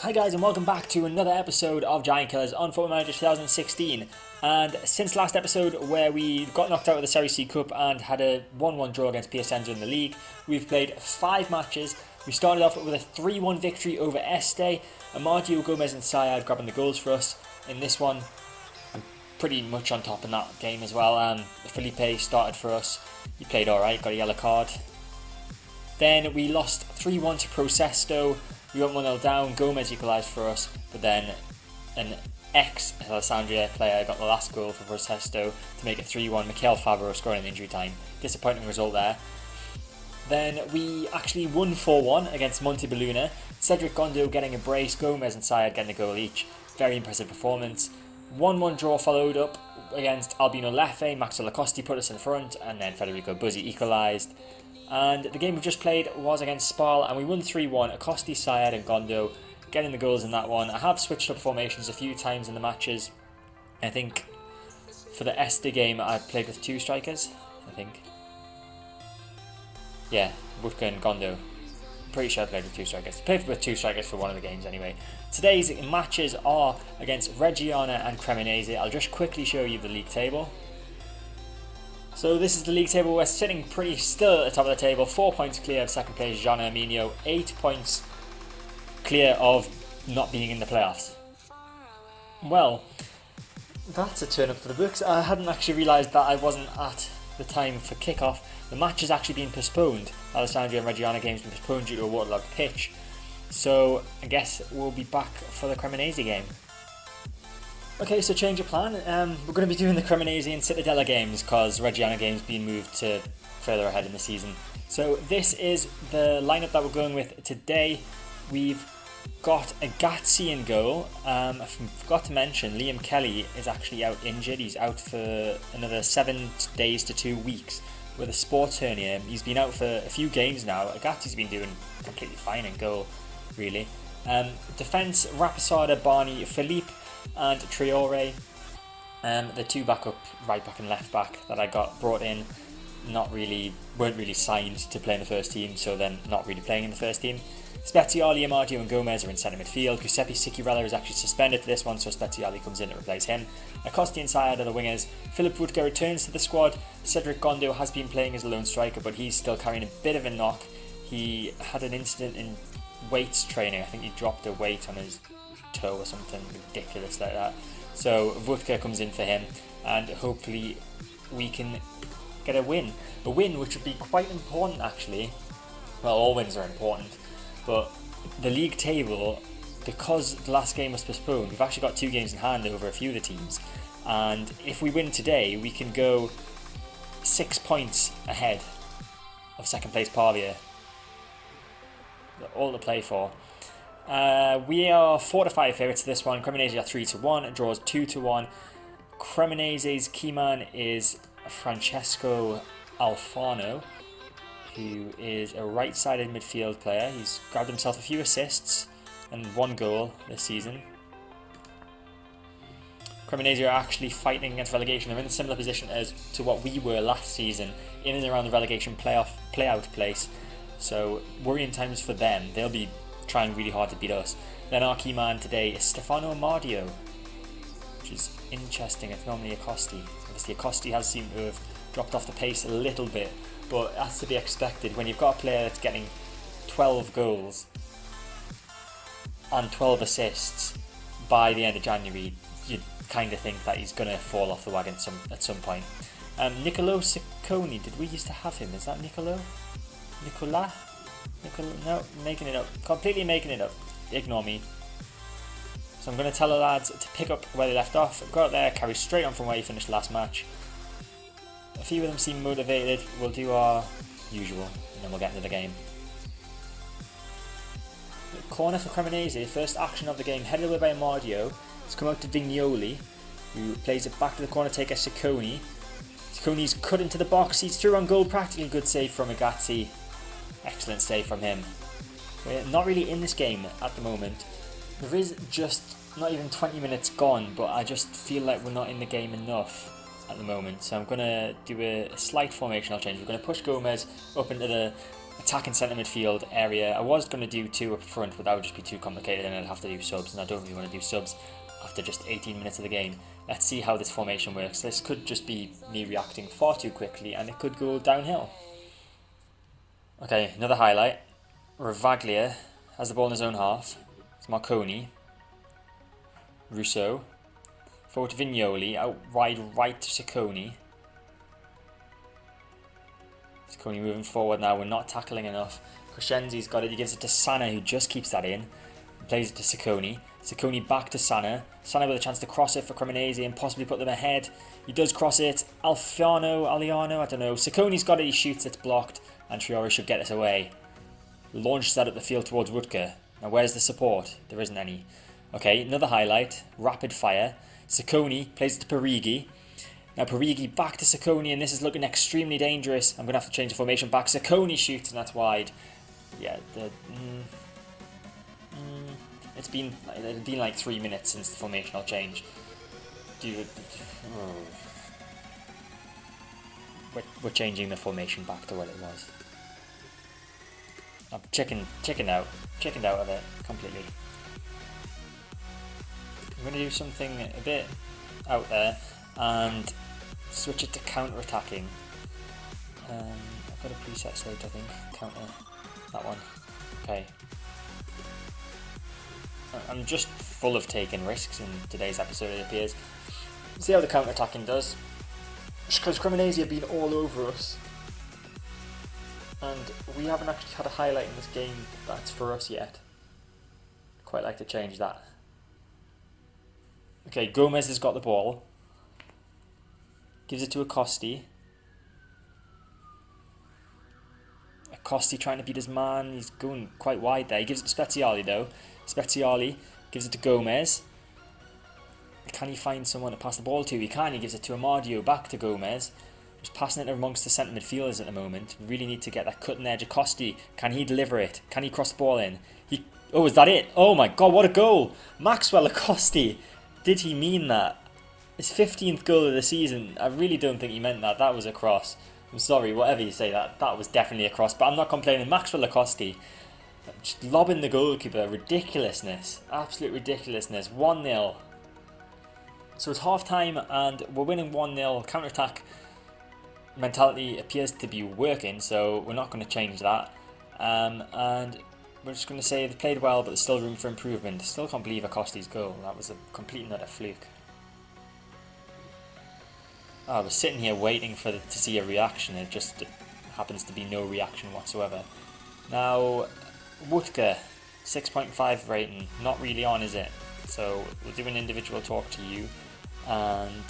Hi guys and welcome back to another episode of Giant Killers on Football Manager 2016. And since last episode where we got knocked out of the Serie C Cup and had a 1-1 draw against Piacenza in the league, we've played 5 matches. We started off with a 3-1 victory over Este, Amardio, Gomez and Syed grabbing the goals for us. In this one, I'm pretty much on top in that game as well. Felipe started for us, he played alright, got a yellow card. Then we lost 3-1 to Prosesto. We went 1-0 down, Gomez equalised for us, but then an ex-Alessandria player got the last goal for Prosesto to make it 3-1, Mikel Fabro scoring in injury time. Disappointing result there. Then we actually won 4-1 against Montebelluna, Cedric Gondo getting a brace, Gomez and Syed getting a goal each. Very impressive performance. 1-1 draw followed up against Albino Leffe, Maxwell Acosty put us in front, and then Federico Buzzi equalised. And the game we just played was against Spal and we won 3-1. Acosty, Syed and Gondo getting the goals in that one. I have switched up formations a few times in the matches. I think for the Este game I played with 2 strikers, I think. Yeah, Wutka and Gondo. Pretty sure I played with 2 strikers. Played with 2 strikers for one of the games anyway. Today's matches are against Reggiana and Cremonese. I'll just quickly show you the league table. So this is the league table. We're sitting pretty still at the top of the table. 4 points clear of second place Gian Arminio. 8 points clear of not being in the playoffs. Well, that's a turn up for the books. I hadn't actually realised that I wasn't at the time for kickoff. The match has actually been postponed. Alessandria and Reggiana games have been postponed due to a waterlogged pitch. So I guess we'll be back for the Cremonese game. Okay, so change of plan. We're going to be doing the Cremonese and Cittadella games because Reggiana games being moved to further ahead in the season. So this is the lineup that we're going with today. We've got a Gazzi in goal. I forgot to mention Liam Kelly is actually out injured. He's out for another 7 days to 2 weeks with a sports hernia. He's been out for a few games now. Gazzi's been doing completely fine in goal, really. Defence, Rapisada, Barney, Philippe and Traore, the 2 backup right back and left back that I got brought in weren't really signed to play in the first team, so then not really playing in the first team. Speziali, Amardio and Gomez are in centre midfield. Giuseppe Sicurella is actually suspended for this one, so Speziali comes in to replace him. Acosty and Syed are the wingers. Philip Wutka returns to the squad. Cedric Gondo has been playing as a lone striker, but he's still carrying a bit of a knock. He had an incident in weights training. I think he dropped a weight on his toe or something ridiculous like that. So Wutka comes in for him and hopefully we can get a win. A win which would be quite important actually. Well, all wins are important, but the league table, because the last game was postponed, we've actually got 2 games in hand over a few of the teams, and if we win today we can go 6 points ahead of second place Pavia. All to play for. We are 4-5 favourites to this one. Cremonese are 3-1. Draws 2-1. Cremonese's key man is Francesco Alfano, who is a right-sided midfield player. He's grabbed himself a few assists and 1 goal this season. Cremonese are actually fighting against relegation. They're in a similar position as to what we were last season, in and around the relegation playout place. So worrying times for them. They'll be trying really hard to beat us. Then our key man today is Stefano Amardio, which is interesting. It's normally Acosty. Obviously Acosty has seemed to have dropped off the pace a little bit, but that's to be expected when you've got a player that's getting 12 goals and 12 assists by the end of January. You kind of think that he's going to fall off the wagon at some point. Nicolo Ciccone, did we used to have him? Is that Nicolo? Nicola? No, making it up. Completely making it up. Ignore me. So I'm going to tell the lads to pick up where they left off. Go out there, carry straight on from where you finished last match. A few of them seem motivated. We'll do our usual and then we'll get into the game. Corner for Cremonese. First action of the game. Headed away by Amardio. It's come out to Vignoli, who plays it back to the corner taker Ciccone. Ciccone's cut into the box. He's through on goal. Practically good save from Agazzi. Excellent save from him. We're not really in this game at the moment. There is just not even 20 minutes gone, but I just feel like we're not in the game enough at the moment. So I'm going to do a slight formational change. We're going to push Gomez up into the attacking centre midfield area. I was going to do 2 up front, but that would just be too complicated and I'd have to do subs, and I don't really want to do subs after just 18 minutes of the game. Let's see how this formation works. This could just be me reacting far too quickly and it could go downhill. Okay, another highlight. Ravaglia has the ball in his own half. It's Marconi. Rousseau. Forward to Vignoli. Out wide right to Ciccone. Ciccone moving forward now. We're not tackling enough. Crescenzi's got it. He gives it to Sana, who just keeps that in. Plays it to Ciccone. Ciccone back to Sana. Sana with a chance to cross it for Cremonese and possibly put them ahead. He does cross it. Aliano, I don't know. Ciccone's got it. He shoots. It's blocked. And Traore should get this away. Launches that up the field towards Rutger. Now where's the support? There isn't any. Okay, another highlight. Rapid fire. Ciccone plays it to Parigi. Now Parigi back to Ciccone, and this is looking extremely dangerous. I'm going to have to change the formation back. Ciccone shoots, and that's wide. Yeah, it's been like 3 minutes since the formational change. We're changing the formation back to what it was. I'm chickened out of it completely. I'm going to do something a bit out there and switch it to counter-attacking. I've got a preset slate, I think. Counter, that one. Okay. I'm just full of taking risks in today's episode, it appears. See how the counter-attacking does. Just because Cremonese have been all over us. And we haven't actually had a highlight in this game that's for us yet. Quite like to change that. Okay, Gomez has got the ball. Gives it to Acosty. Acosty trying to beat his man. He's going quite wide there. He gives it to Speziali though. Speziali gives it to Gomez. Can he find someone to pass the ball to? He can. He gives it to Amadio. Back to Gomez. Just passing it amongst the centre midfielders at the moment. Really need to get that cutting edge. Acosty, can he deliver it? Can he cross the ball in? Oh, is that it? Oh my god, what a goal! Maxwell Acosty. Did he mean that? His 15th goal of the season. I really don't think he meant that. That was a cross. I'm sorry, whatever you say, that was definitely a cross. But I'm not complaining. Maxwell Acosty just lobbing the goalkeeper. Ridiculousness. Absolute ridiculousness. 1-0. So it's half time and we're winning 1-0. Counter-attack mentality appears to be working, so we're not going to change that. And we're just going to say they played well, but there's still room for improvement. Still can't believe Acosty's goal. That was a complete and utter fluke. I was sitting here waiting to see a reaction. It just happens to be no reaction whatsoever. Now, Woodke, 6.5 rating. Not really on, is it? So we'll do an individual talk to you, and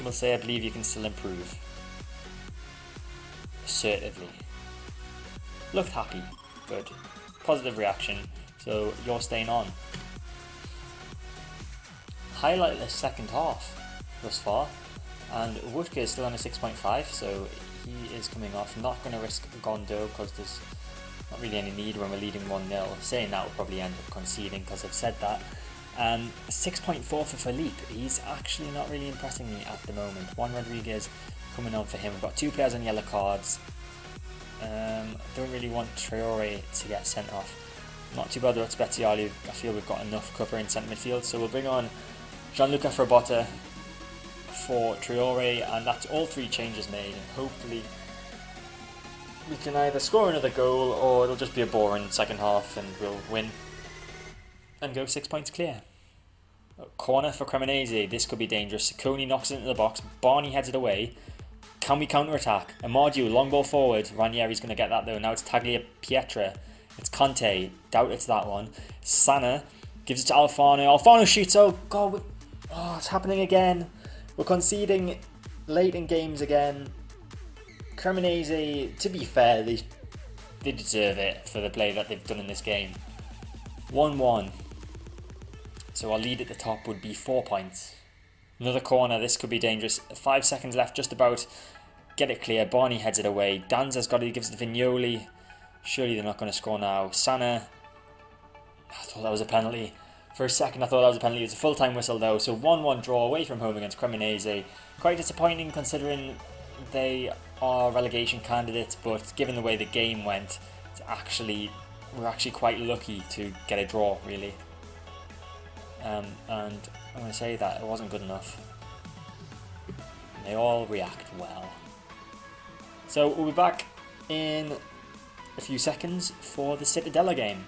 we'll say I believe you can still improve. Assertively. Looked happy. Good. Positive reaction. So you're staying on. Highlight the second half thus far, and Woodke is still on a 6.5, so he is coming off. Not going to risk Gondo because there's not really any need when we're leading 1-0. Saying that, we'll probably end up conceding because I've said that. 6.4 for Philippe. He's actually not really impressing me at the moment. Juan Rodriguez coming on for him. We've got 2 players on yellow cards. Don't really want Traore to get sent off. Not too bad about Speziali. I feel we've got enough cover in centre midfield, so we'll bring on Gianluca Frabotta for Traore, and that's all 3 changes made, and hopefully we can either score another goal or it'll just be a boring second half and we'll win and go 6 points clear. Corner for Cremonese. This could be dangerous. Ciccone knocks it into the box. Barney heads it away. Can we counter-attack? Amadio, long ball forward. Ranieri's going to get that though. Now it's Taglia Pietra. It's Conte. Doubt it's that one. Sana gives it to Alfano. Alfano shoots. Oh god. It's happening again. We're conceding late in games again. Cremonese, to be fair, they deserve it for the play that they've done in this game. 1-1. So our lead at the top would be 4 points. Another corner. This could be dangerous. 5 seconds left, just about. Get it clear. Barney heads it away. Danza's got it. He gives it to Vignoli. Surely they're not going to score now. Sana. I thought that was a penalty. For a second I thought that was a penalty. It's a full-time whistle though. So 1-1 draw away from home against Cremonese. Quite disappointing considering they are relegation candidates, but given the way the game went, we're actually quite lucky to get a draw, really. And I'm going to say that it wasn't good enough. They all react well. So we'll be back in a few seconds for the Cittadella game.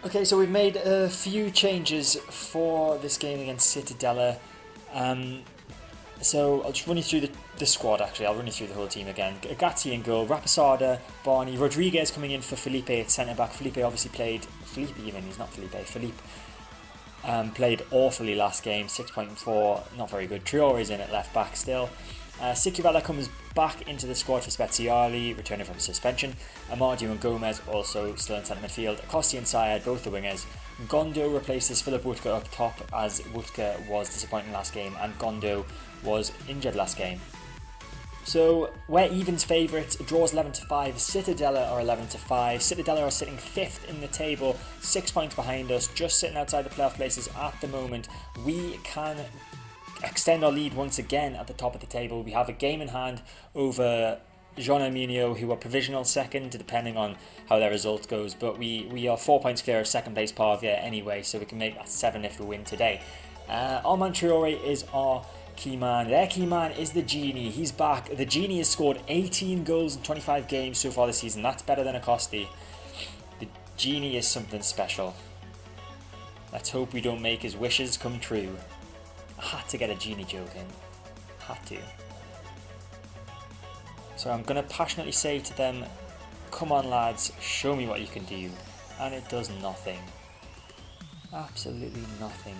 Okay, so we've made a few changes for this game against Cittadella. So I'll just run you through the squad actually. I'll run you through the whole team again. Agati in goal, Raposada, Barney, Rodriguez coming in for Felipe at centre back. Felipe played awfully last game, 6.4, not very good. Traore's in at left back still. Sicurella comes back into the squad for Speziali, returning from suspension. Amadio and Gomez also still in centre midfield. Acosty and Syed, both the wingers. Gondo replaces Philip Wutka up top, as Wutka was disappointing last game and Gondo was injured last game. So we're evens favourites, draws 11-5, Cittadella are 11-5. Cittadella are sitting 5th in the table, 6 points behind us, just sitting outside the playoff places at the moment. We can extend our lead once again at the top of the table. We have a game in hand over Jean Munio, who are provisional second, depending on how their result goes. But we are 4 points clear of second place Pavia anyway, so we can make that 7 if we win today. Armand Traore is our key man. Their key man is the Genie. He's back. The Genie has scored 18 goals in 25 games so far this season. That's better than Acosty. The Genie is something special. Let's hope we don't make his wishes come true. I had to get a Genie joke in. Had to. So I'm going to passionately say to them, come on lads, show me what you can do. And it does nothing. Absolutely nothing.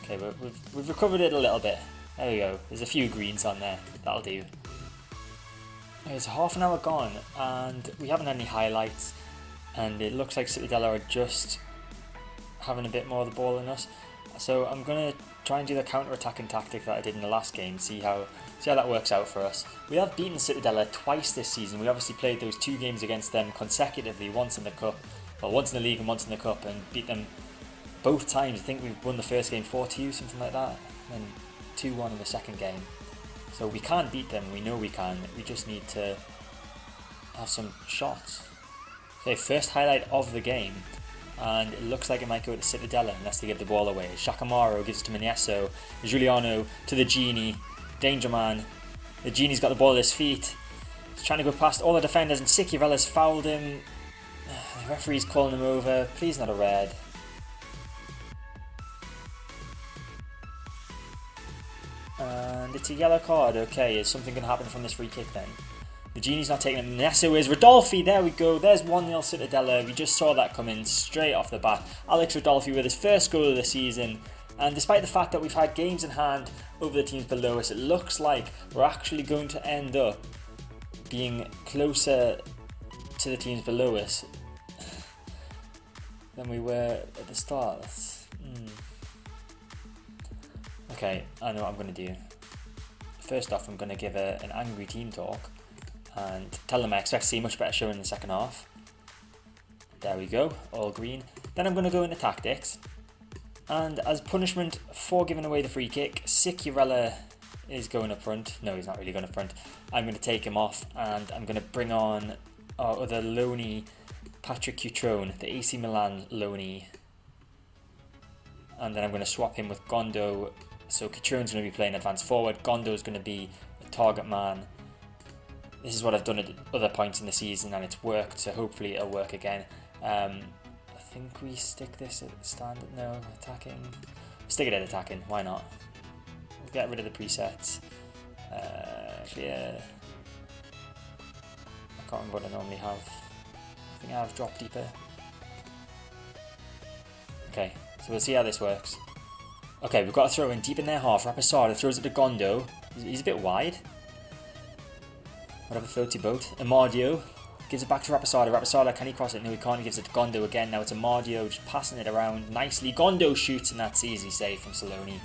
Okay, we've recovered it a little bit. There we go. There's a few greens on there. That'll do. It's half an hour gone and we haven't had any highlights. And it looks like Cittadella are just having a bit more of the ball than us. So I'm going to try and do the counter-attacking tactic that I did in the last game. See how that works out for us. We have beaten Cittadella twice this season. We obviously played those 2 games against them consecutively. Once in the cup. Well, once in the league and once in the cup. And beat them both times. I think we won the first game 4-2, something like that, and then 2-1 in the second game. So we can beat them, we know we can, we just need to have some shots. Okay, first highlight of the game, and it looks like it might go to Cittadella unless they give the ball away. Shakamaro gives it to Minesso, Giuliano to the Genie, Danger Man. The Genie's got the ball at his feet, he's trying to go past all the defenders and Sikirella's fouled him. The referee's calling him over, please not a red. And it's a yellow card. Okay, is something going to happen from this free kick then? The Genie's not taking it. Nesso is Rodolfi. There we go. There's 1-0 Cittadella. We just saw that come in straight off the bat. Alex Rodolfi with his first goal of the season. And despite the fact that we've had games in hand over the teams below us, it looks like we're actually going to end up being closer to the teams below us than we were at the start. Okay, I know what I'm going to do. First off, I'm going to give an angry team talk and tell them I expect to see a much better show in the second half. There we go, all green. Then I'm going to go into tactics. And as punishment for giving away the free kick, Sicurella is going up front. No, he's not really going up front. I'm going to take him off and I'm going to bring on our other loanee, Patrick Cutrone, the AC Milan loanee. And then I'm going to swap him with Gondo. So Cutrone's going to be playing advanced forward. Gondo's going to be a target man. This is what I've done at other points in the season and it's worked, so hopefully it'll work again. I think we stick this at standard. No, attacking. Stick it at attacking, why not? We'll get rid of the presets. Yeah. I can't remember what I normally have. I think I have drop deeper. Okay, so we'll see how this works. Okay, we've got to throw in deep in their half. Raposada throws it to Gondo. He's a bit wide. Whatever floats your boat. Amadio gives it back to Raposada. Raposada, can he cross it? No, he can't. He gives it to Gondo again. Now it's Amadio just passing it around nicely. Gondo shoots and that's easy save from Saloni.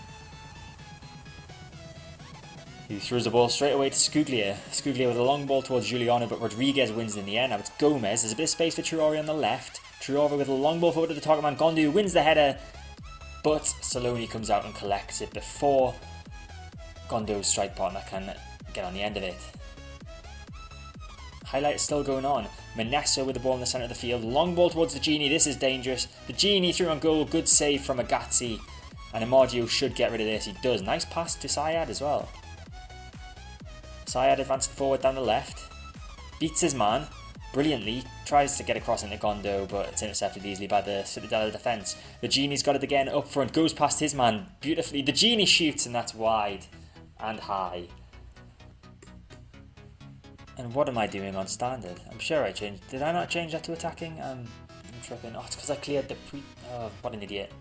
He throws the ball straight away to Scuglia. Scuglia with a long ball towards Giuliano, but Rodriguez wins in the end. Now it's Gomez. There's a bit of space for Traore on the left. Traore with a long ball forward to the target man. Gondo wins the header. But Saloni comes out and collects it before Gondo's strike partner can get on the end of it. Highlight is still going on. Manessa with the ball in the centre of the field. Long ball towards the Genie. This is dangerous. The Genie through on goal. Good save from Agazzi. And Amadio should get rid of this. He does. Nice pass to Syed as well. Syed advancing forward down the left. Beats his man brilliantly. Tries to get across into Gondo, but it's intercepted easily by the Citadel defence. The Genie's got it again up front. Goes past his man beautifully. The Genie shoots, and that's wide and high. And what am I doing on standard? I'm sure I changed. Did I not change that to attacking? I'm tripping. Oh, it's because I cleared the Oh, what an idiot.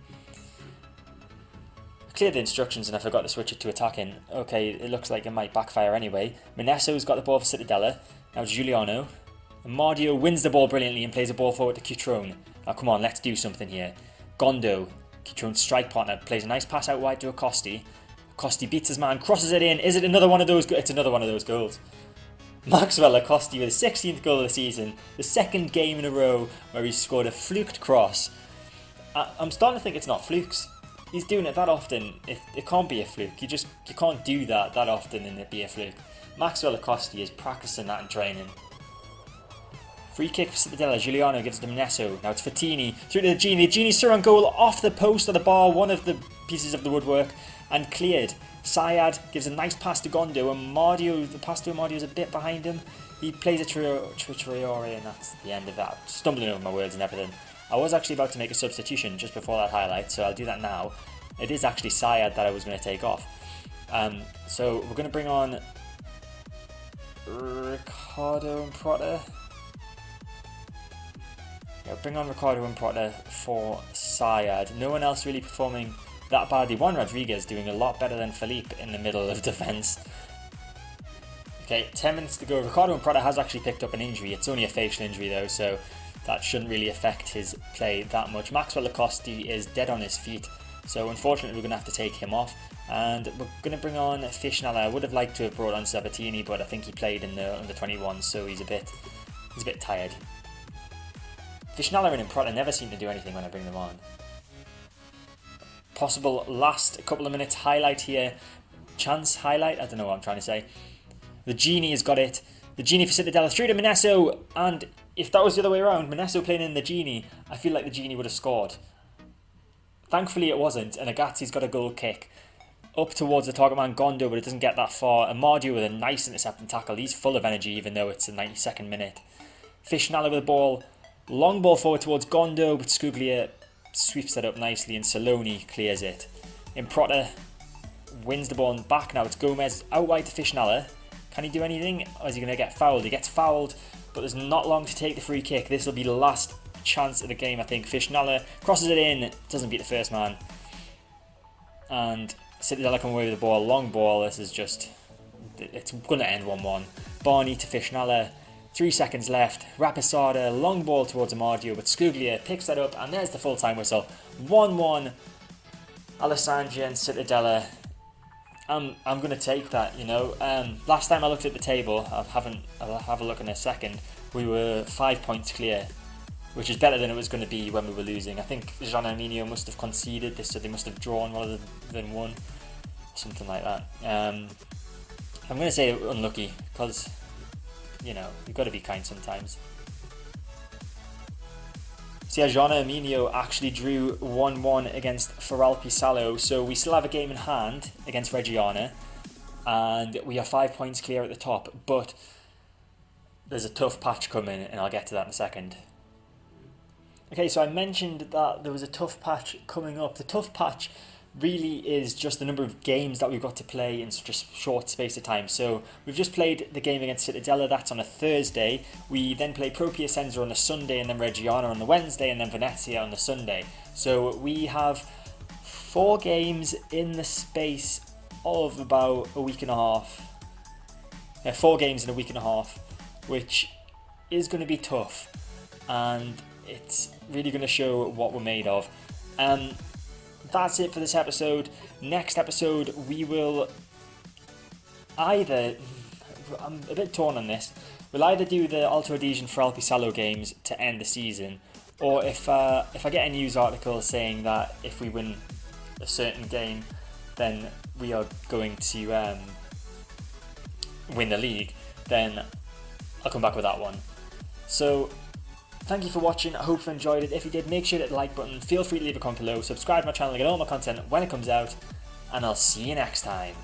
I cleared the instructions and I forgot to switch it to attacking. Okay, it looks like it might backfire anyway. Manesso's got the ball for Citadella. Now Giuliano. Amadio wins the ball brilliantly and plays the ball forward to Cutrone. Now come on, let's do something here. Gondo, Cutrone's strike partner, plays a nice pass out wide to Acosty. Acosty beats his man, crosses it in. Is it another one of those? It's another one of those goals. Maxwell Acosty with his 16th goal of the season, the second game in a row where he's scored a fluked cross. I'm starting to think it's not flukes. He's doing it that often. It can't be a fluke. You can't do that often and it be a fluke. Maxwell Acosty is practicing that in training. Free kick for Citadella. Giuliano gives it to Manesso. Now it's Fatini through to the Genie. The Genie's through on goal off the post of the bar, one of the pieces of the woodwork, and cleared. Syed gives a nice pass to Gondo, and Amadio, the pass to Amadio is a bit behind him. He plays it to Traore, and that's the end of that. Stumbling over my words and everything. I was actually about to make a substitution just before that highlight, so I'll do that now. It is actually Syed that I was going to take off. So we're going to bring on Ricardo and Prota. Yeah, bring on Ricardo and Prota for Syed. No one else really performing that badly. Juan Rodriguez doing a lot better than Felipe in the middle of defence. Okay, 10 minutes to go. Ricardo and Prota has actually picked up an injury. It's only a facial injury though, so that shouldn't really affect his play that much. Maxwell Acosty is dead on his feet, so unfortunately we're going to have to take him off. And we're going to bring on Fishnella. I would have liked to have brought on Sabatini, but I think he played in the under-21, so he's a bit tired. Fishnella and Prota never seem to do anything when I bring them on. Possible last couple of minutes highlight here. Chance highlight? I don't know what I'm trying to say. The Genie has got it. The Genie for Citadella through to Manesso. And if that was the other way around, Manesso playing in the Genie, I feel like the Genie would have scored. Thankfully it wasn't, and Agazzi's got a goal kick up towards the target man Gondo, but it doesn't get that far. Amadio with a nice intercepting tackle. He's full of energy even though it's the 92nd minute. Fishnella with the ball. Long ball forward towards Gondo, but Scuglia sweeps that up nicely and Saloni clears it. Improta wins the ball back. Now it's Gomez out wide to Fishnella. Can he do anything? Or is he going to get fouled? He gets fouled, but there's not long to take the free kick. This will be the last chance of the game, I think. Fishnella crosses it in, doesn't beat the first man. And Citadella come away with the ball. Long ball. This is just... it's going to end 1-1. Barney to Fishnella. 3 seconds left. Rapisada, long ball towards Amadio, but Scuglia picks that up, and there's the full-time whistle. 1-1. Alessandria and Citadella. I'm going to take that, you know. Last time I looked at the table, I'll have a look in a second, we were 5 points clear, which is better than it was going to be when we were losing. I think Gian Arminio must have conceded this, so they must have drawn rather than won. Something like that. I'm going to say unlucky, because... you know, you've got to be kind sometimes. So yeah, Gian Arminio actually drew 1-1 against Feral Pisalo, so we still have a game in hand against Reggiana, and we are 5 points clear at the top, but there's a tough patch coming, and I'll get to that in a second. Okay, so I mentioned that there was a tough patch coming up. The tough patch really is just the number of games that we've got to play in such a short space of time. So we've just played the game against Citadella, that's on a Thursday. We then play Pro Piacenza on the Sunday, and then Reggiana on the Wednesday, and then Venezia on the Sunday. So we have 4 games in the space of about a week and a half. 4 games in a week and a half, which is going to be tough, and it's really going to show what we're made of. That's it for this episode. Next episode we will either... I'm a bit torn on this. We'll either do the Alto Adige and Feral Pisalo games to end the season, or if I get a news article saying that if we win a certain game, then we are going to win the league, then I'll come back with that one. So thank you for watching. I hope you enjoyed it. If you did, make sure to hit the like button. Feel free to leave a comment below. Subscribe to my channel to get all my content when it comes out. And I'll see you next time.